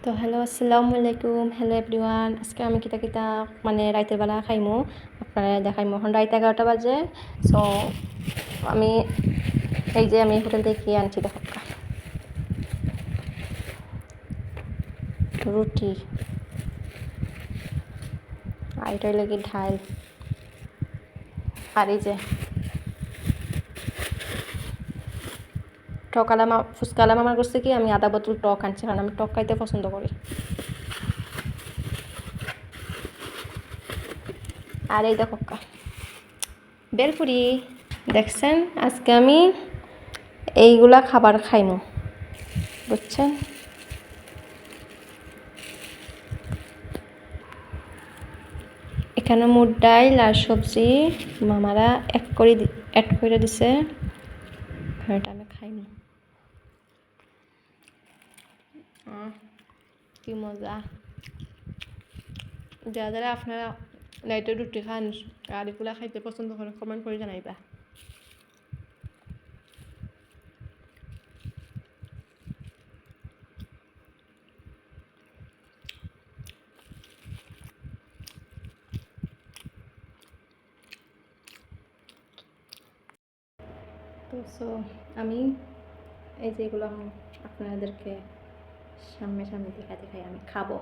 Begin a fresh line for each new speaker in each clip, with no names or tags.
তো হ্যালো আসসালামু আলাইকুম, হ্যালো এভরিওয়ান। আজকে আমি কিতা কিতা মানে রাইতের বেলা খাইমু আপনারা দেখাইমু। এখন রাইত 11টা বাজে। সো আমি এই যে আমি হোটেল থেকে কি আনছি দেখো, রুটি আর এটাই লাগে ঢাল, আর এই যে টকালাম ফুচকালাম। আমার করছে কি আমি আধা বোতল টক আনছি, কারণ আমি টক খাইতে পছন্দ করি। আর এই দেখো বেলপুরি দেখছেন। আজকে আমি এইগুলা খাবার খাইমু, বুঝছেন। এখানে মুগ ডাইল আর সবজি মামারা অ্যাড করে দিছে, এটা আমি খাইমু। কি মজা। যারা যারা আপনারা নাইটে রুটি খান আর এগুলা খাইতে পছন্দ করেন কমেন্ট করে জানাইবা। তো আমি এই যে এগুলো আপনাদেরকে সামনে সামনে দেখাই আমি খাবো।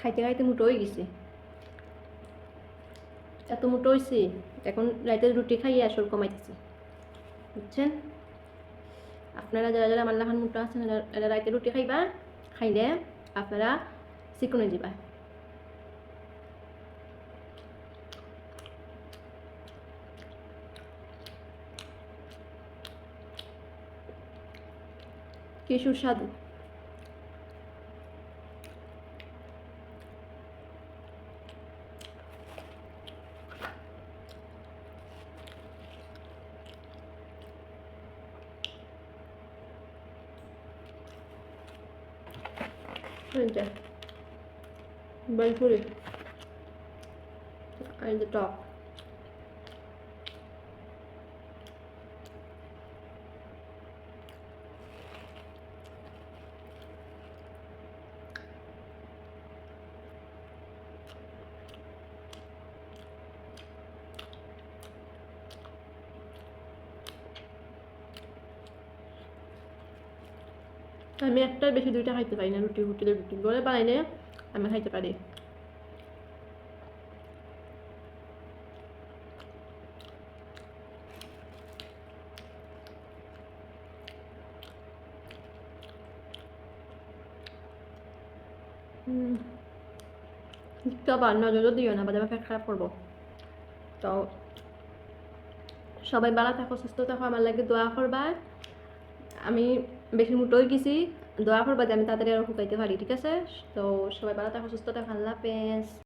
খাইতে খাইতে মোটো হয়ে গেছি, এত মোটো হয়েছি এখন রাইতে রুটি খাইয়ে আসল কমাইতেছি, বুঝছেন। আপনারা যারা যারা আমার লাখান মোটো আছেন এরা রাইতে রুটি খাইবা, খাইলে আপনারা চিকনে দিবা। কি সুস্বাদু। বেলপুরি এই যে টক। আমি একটার বেশি দুইটা খাইতে পারি না, হোটেলের রুটি ঘরে বানাইলে আমি খাইতে পারি। আবার নজরও দিও না, বাদে আমার পেট খারাপ করবো। তো সবাই ভালো থাকো, সুস্থ থাকো, আমার লাগে দোয়া করবা। আমি বেশি মোটো হয়ে গেছি, দোয়া করবা যে আমি তাড়াতাড়ি আরও শুকাইতে পারি, ঠিক আছে। তো সবাই ভালো থাকো, সুস্থ থাকো, আল্লাহ হাফেজ।